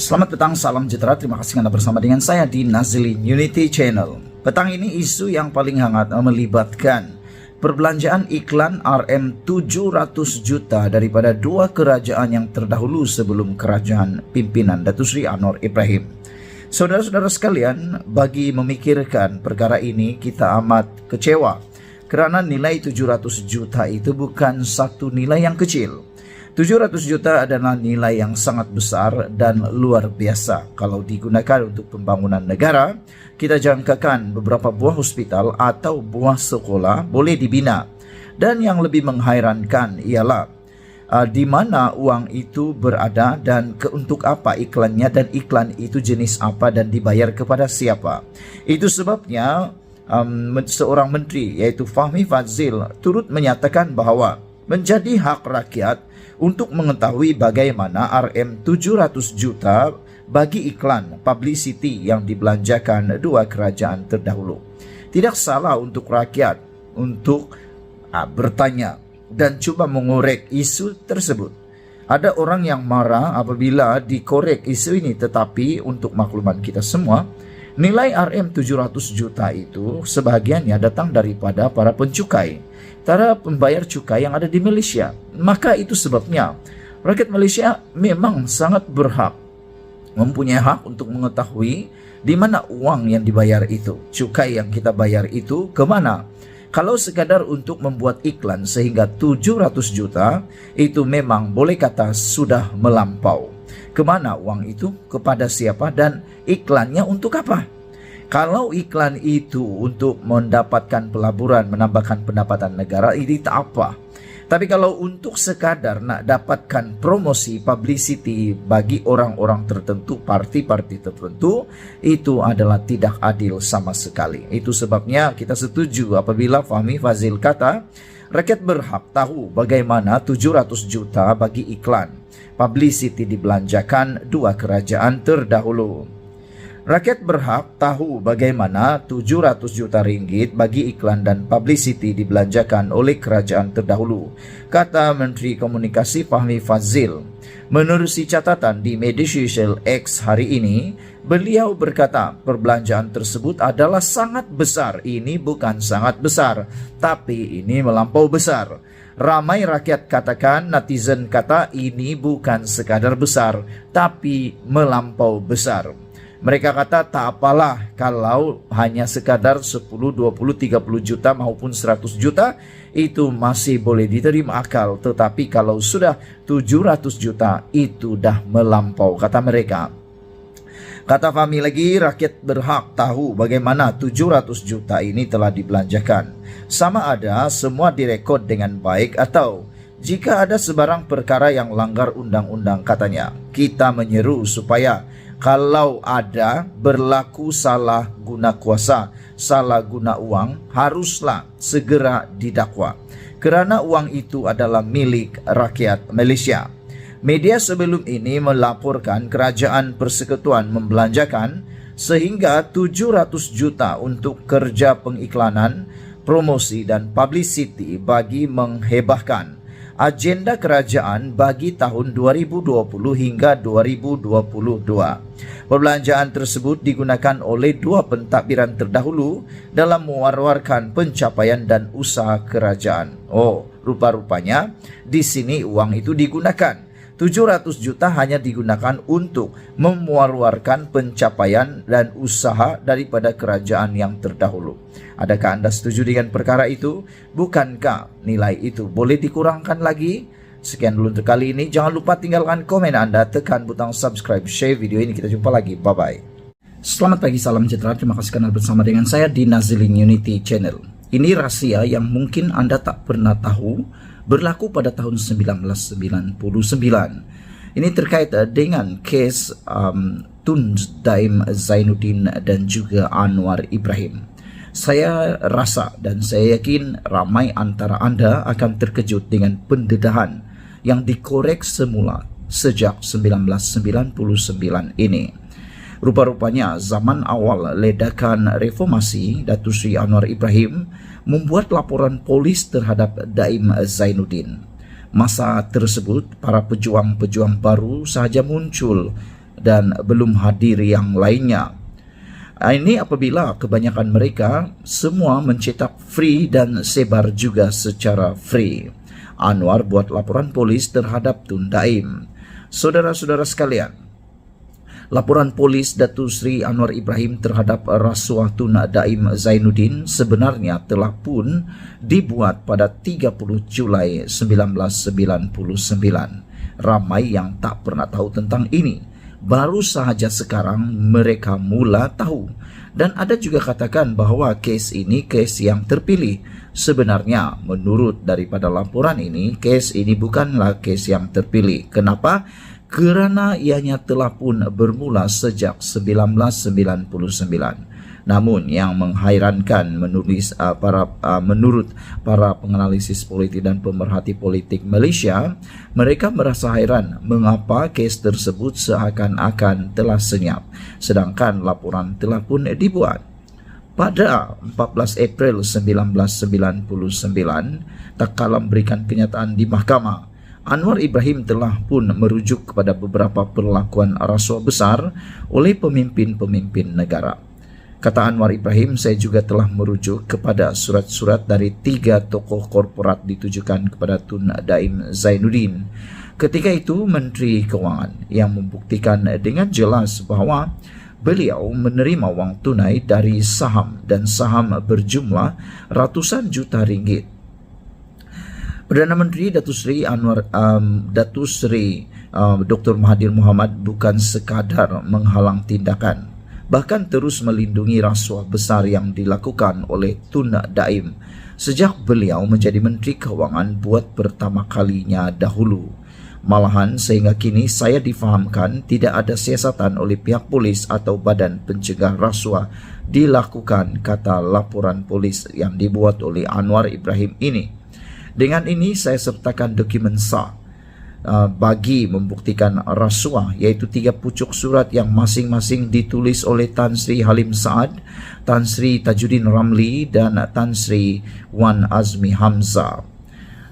Selamat petang, salam sejahtera. Terima kasih Anda bersama dengan saya di Nazilin Unity Channel. Petang ini isu yang paling hangat melibatkan perbelanjaan iklan Rm 700 juta daripada dua kerajaan yang terdahulu sebelum kerajaan pimpinan Datuk Seri Anwar Ibrahim. Saudara-saudara sekalian, bagi memikirkan perkara ini kita amat kecewa kerana nilai 700 juta itu bukan satu nilai yang kecil. 700 juta adalah nilai yang sangat besar dan luar biasa. Kalau digunakan untuk pembangunan negara, kita jangkakan beberapa buah hospital atau buah sekolah boleh dibina. Dan yang lebih menghairankan ialah di mana uang itu berada dan untuk apa iklannya, dan iklan itu jenis apa dan dibayar kepada siapa. Itu sebabnya seorang menteri yaitu Fahmi Fadzil turut menyatakan bahawa menjadi hak rakyat untuk mengetahui bagaimana Rm 700 juta bagi iklan publicity yang dibelanjakan dua kerajaan terdahulu. Tidak salah untuk rakyat untuk bertanya dan cuba mengorek isu tersebut. Ada orang yang marah apabila dikorek isu ini, tetapi untuk makluman kita semua, nilai Rm 700 juta itu sebahagiannya datang daripada para pencukai, para pembayar cukai yang ada di Malaysia. Maka itu sebabnya rakyat Malaysia memang sangat berhak, mempunyai hak untuk mengetahui di mana uang yang dibayar itu, cukai yang kita bayar itu kemana. Kalau sekadar untuk membuat iklan sehingga 700 juta, itu memang boleh kata sudah melampau. Kemana uang itu, kepada siapa, dan iklannya untuk apa? Kalau iklan itu untuk mendapatkan pelaburan, menambahkan pendapatan negara, ini tak apa. Tapi kalau untuk sekadar nak dapatkan promosi, publicity bagi orang-orang tertentu, parti-parti tertentu, itu adalah tidak adil sama sekali. Itu sebabnya kita setuju apabila Fahmi Fadzil kata, rakyat berhak tahu bagaimana 700 juta bagi iklan publicity dibelanjakan dua kerajaan terdahulu. Rakyat berhak tahu bagaimana 700 juta ringgit bagi iklan dan publicity dibelanjakan oleh kerajaan terdahulu, kata Menteri Komunikasi Fahmi Fadzil. Menerusi catatan di media sosial X hari ini, beliau berkata perbelanjaan tersebut adalah sangat besar. Ini bukan sangat besar, tapi ini melampau besar. Ramai rakyat katakan, netizen kata ini bukan sekadar besar, tapi melampau besar. Mereka kata tak apalah kalau hanya sekadar 10, 20, 30 juta maupun 100 juta itu masih boleh diterima akal. Tetapi kalau sudah 700 juta itu dah melampau, kata mereka. Kata Fahmi lagi, rakyat berhak tahu bagaimana 700 juta ini telah dibelanjakan. Sama ada semua direkod dengan baik atau jika ada sebarang perkara yang langgar undang-undang, katanya. Kita menyeru supaya kalau ada berlaku salah guna kuasa, salah guna uang, haruslah segera didakwa. Kerana uang itu adalah milik rakyat Malaysia. Media sebelum ini melaporkan kerajaan persekutuan membelanjakan sehingga 700 juta untuk kerja pengiklanan, promosi dan publicity bagi menghebahkan agenda kerajaan bagi tahun 2020 hingga 2022. Perbelanjaan tersebut digunakan oleh dua pentadbiran terdahulu dalam mewar-warkan pencapaian dan usaha kerajaan. Oh, rupa-rupanya di sini uang itu digunakan. 700 juta hanya digunakan untuk memuar-warkan pencapaian dan usaha daripada kerajaan yang terdahulu. Adakah Anda setuju dengan perkara itu? Bukankah nilai itu boleh dikurangkan lagi? Sekian dulu untuk kali ini. Jangan lupa tinggalkan komen Anda, tekan butang subscribe, share video ini. Kita jumpa lagi. Bye-bye. Selamat pagi, salam sejahtera. Terima kasih karena bersama dengan saya di Nazilin Unity Channel. Ini rahasia yang mungkin Anda tak pernah tahu, berlaku pada tahun 1999. Ini terkait dengan kes Tun Daim Zainuddin dan juga Anwar Ibrahim. Saya rasa dan saya yakin ramai antara Anda akan terkejut dengan pendedahan yang dikorek semula sejak 1999 ini. Rupa-rupanya zaman awal ledakan reformasi, Datuk Seri Anwar Ibrahim membuat laporan polis terhadap Daim Zainuddin. Masa tersebut, para pejuang-pejuang baru sahaja muncul dan belum hadir yang lainnya. Ini apabila kebanyakan mereka semua mencetak free dan sebar juga secara free. Anwar buat laporan polis terhadap Tun Daim. Saudara-saudara sekalian, laporan polis Datuk Seri Anwar Ibrahim terhadap rasuah Tun Daim Zainuddin sebenarnya telah pun dibuat pada 30 Julai 1999. Ramai yang tak pernah tahu tentang ini. Baru sahaja sekarang mereka mula tahu. Dan ada juga katakan bahawa kes ini kes yang terpilih. Sebenarnya menurut daripada laporan ini, kes ini bukanlah kes yang terpilih. Kenapa? Kerana ianya telah pun bermula sejak 1999. Namun yang menghairankan menurut para penganalisis politik dan pemerhati politik Malaysia, mereka merasa hairan mengapa kes tersebut seakan-akan telah senyap, sedangkan laporan telah pun dibuat. Pada 14 April 1999, tak kala memberikan kenyataan di mahkamah, Anwar Ibrahim telah pun merujuk kepada beberapa perlakuan rasuah besar oleh pemimpin-pemimpin negara. Kata Anwar Ibrahim, saya juga telah merujuk kepada surat-surat dari 3 tokoh korporat ditujukan kepada Tun Daim Zainuddin. Ketika itu Menteri Kewangan yang membuktikan dengan jelas bahawa beliau menerima wang tunai dari saham dan saham berjumlah ratusan juta ringgit. Perdana Menteri Datuk Seri Dr. Mahathir Mohamad bukan sekadar menghalang tindakan, bahkan terus melindungi rasuah besar yang dilakukan oleh Tun Daim sejak beliau menjadi Menteri Kewangan buat pertama kalinya dahulu. Malahan sehingga kini saya difahamkan tidak ada siasatan oleh pihak polis atau badan pencegah rasuah dilakukan, kata laporan polis yang dibuat oleh Anwar Ibrahim ini. Dengan ini saya sertakan dokumen sah bagi membuktikan rasuah, iaitu 3 pucuk surat yang masing-masing ditulis oleh Tan Sri Halim Saad, Tan Sri Tajuddin Ramli dan Tan Sri Wan Azmi Hamzah.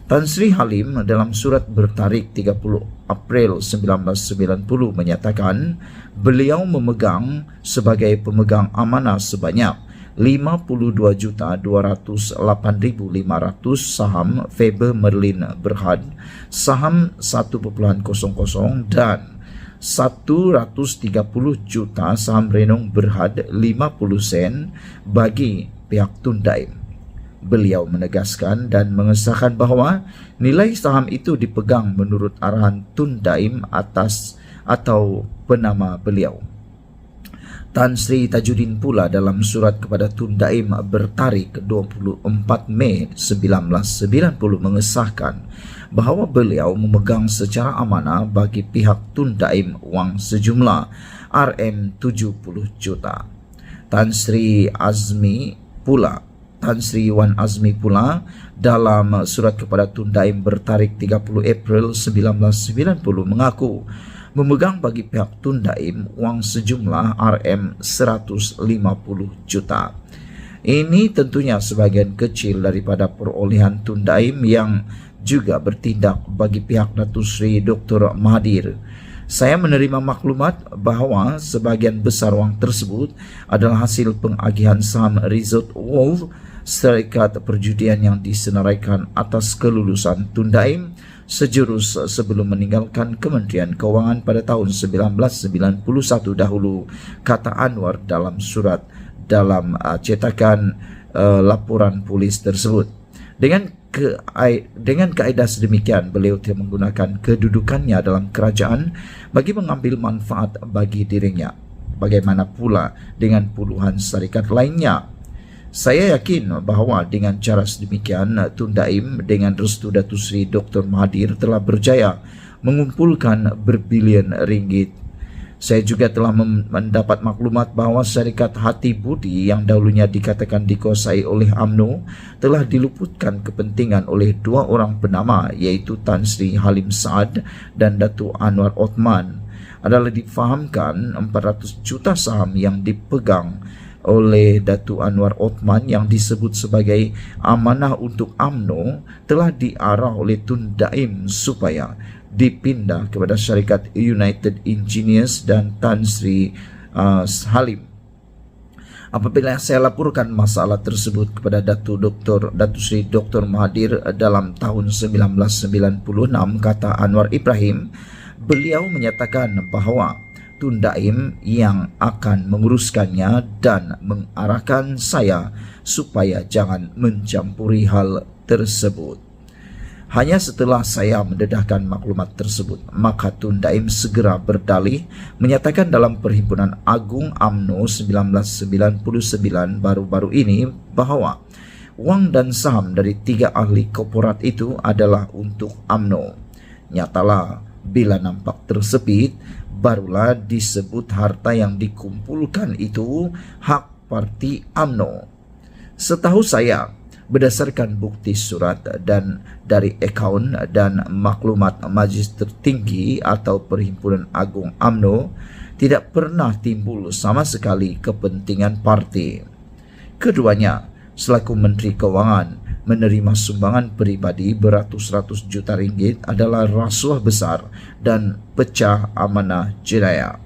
Tan Sri Halim dalam surat bertarikh 30 April 1990 menyatakan beliau memegang sebagai pemegang amanah sebanyak 52,208,500 saham Faber Merlin Berhad, saham 1.00 dan 130 juta saham Renong Berhad 50 sen bagi pihak Tun Daim. Beliau menegaskan dan mengesahkan bahawa nilai saham itu dipegang menurut arahan Tun Daim atas atau penama beliau. Tan Sri Tajuddin pula dalam surat kepada Tun Daim bertarikh 24 Mei 1990 mengesahkan bahawa beliau memegang secara amanah bagi pihak Tun Daim wang sejumlah RM70 juta. Tan Sri Wan Azmi pula dalam surat kepada Tun Daim bertarikh 30 April 1990 mengaku memegang bagi pihak Tun Daim wang sejumlah RM150 juta. Ini tentunya sebahagian kecil daripada perolehan Tun Daim yang juga bertindak bagi pihak Datuk Seri Dr. Mahathir. Saya menerima maklumat bahawa sebahagian besar wang tersebut adalah hasil pengagihan saham Resort World, syarikat perjudian yang disenaraikan atas kelulusan Tun Daim sejurus sebelum meninggalkan Kementerian Kewangan pada tahun 1991 dahulu, kata Anwar dalam surat dalam cetakan laporan polis tersebut. Dengan kaedah sedemikian, beliau tidak menggunakan kedudukannya dalam kerajaan bagi mengambil manfaat bagi dirinya. Bagaimana pula dengan puluhan syarikat lainnya? Saya yakin bahawa dengan cara sedemikian Tun Daim dengan restu Datuk Seri Dr. Mahathir telah berjaya mengumpulkan berbilion ringgit. Saya juga telah mendapat maklumat bahawa syarikat Hati Budi yang dahulunya dikatakan dikuasai oleh UMNO telah diluputkan kepentingan oleh 2 orang penama, iaitu Tan Sri Halim Saad dan Datuk Anwar Othman. Adalah difahamkan 400 juta saham yang dipegang oleh Datuk Anwar Othman yang disebut sebagai amanah untuk UMNO telah diarah oleh Tun Daim supaya dipindah kepada syarikat United Engineers dan Tan Sri Halim. Apabila saya laporkan masalah tersebut kepada Datu Sri Dr. Mahathir dalam tahun 1996, kata Anwar Ibrahim, beliau menyatakan bahawa Tun Daim yang akan menguruskannya dan mengarahkan saya supaya jangan mencampuri hal tersebut. Hanya setelah saya mendedahkan maklumat tersebut, maka Tun Daim segera berdalih menyatakan dalam Perhimpunan Agung UMNO 1999 baru-baru ini bahawa wang dan saham dari 3 ahli korporat itu adalah untuk UMNO. Nyatalah bila nampak tersepit, barulah disebut harta yang dikumpulkan itu hak parti UMNO. Setahu saya, berdasarkan bukti surat dan dari akaun dan maklumat Majlis Tertinggi atau Perhimpunan Agung UMNO, tidak pernah timbul sama sekali kepentingan parti. Keduanya, selaku Menteri Keuangan, menerima sumbangan pribadi beratus-ratus juta ringgit adalah rasuah besar dan pecah amanah jenayah.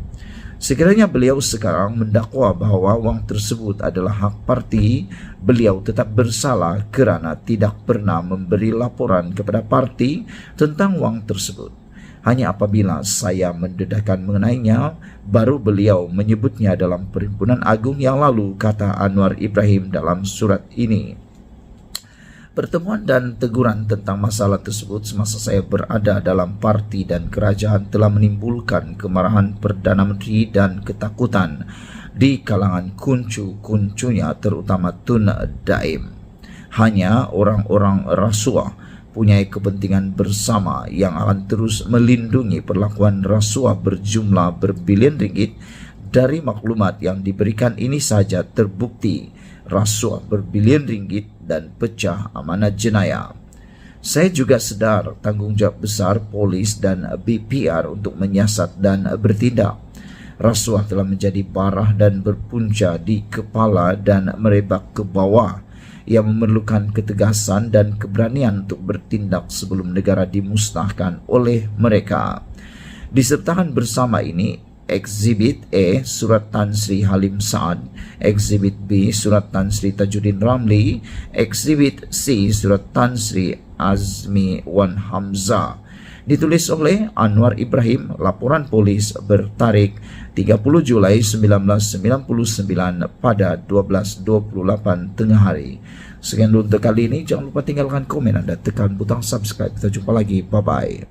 Sekiranya beliau sekarang mendakwa bahawa wang tersebut adalah hak parti, beliau tetap bersalah kerana tidak pernah memberi laporan kepada parti tentang wang tersebut. Hanya apabila saya mendedahkan mengenainya, baru beliau menyebutnya dalam Perhimpunan Agung yang lalu, kata Anwar Ibrahim dalam surat ini. Pertemuan dan teguran tentang masalah tersebut semasa saya berada dalam parti dan kerajaan telah menimbulkan kemarahan Perdana Menteri dan ketakutan di kalangan kuncu-kuncunya, terutama Tun Daim. Hanya orang-orang rasuah punya kepentingan bersama yang akan terus melindungi perlakuan rasuah berjumlah berbilion ringgit. Dari maklumat yang diberikan ini saja terbukti rasuah berbilion ringgit dan pecah amanah jenayah. Saya juga sedar tanggungjawab besar polis dan BPR untuk menyiasat dan bertindak. Rasuah telah menjadi parah dan berpunca di kepala dan merebak ke bawah, yang memerlukan ketegasan dan keberanian untuk bertindak sebelum negara dimusnahkan oleh mereka. Disertakan bersama ini Exhibit A, Surat Tan Sri Halim Saad; Exhibit B, Surat Tan Sri Tajuddin Ramli; Exhibit C, Surat Tan Sri Azmi Wan Hamzah. Ditulis oleh Anwar Ibrahim. Laporan polis bertarikh 30 Julai 1999 pada 12.28 tengah hari. Sekian dulu untuk kali ini. Jangan lupa tinggalkan komen Anda, tekan butang subscribe. Kita jumpa lagi. Bye-bye.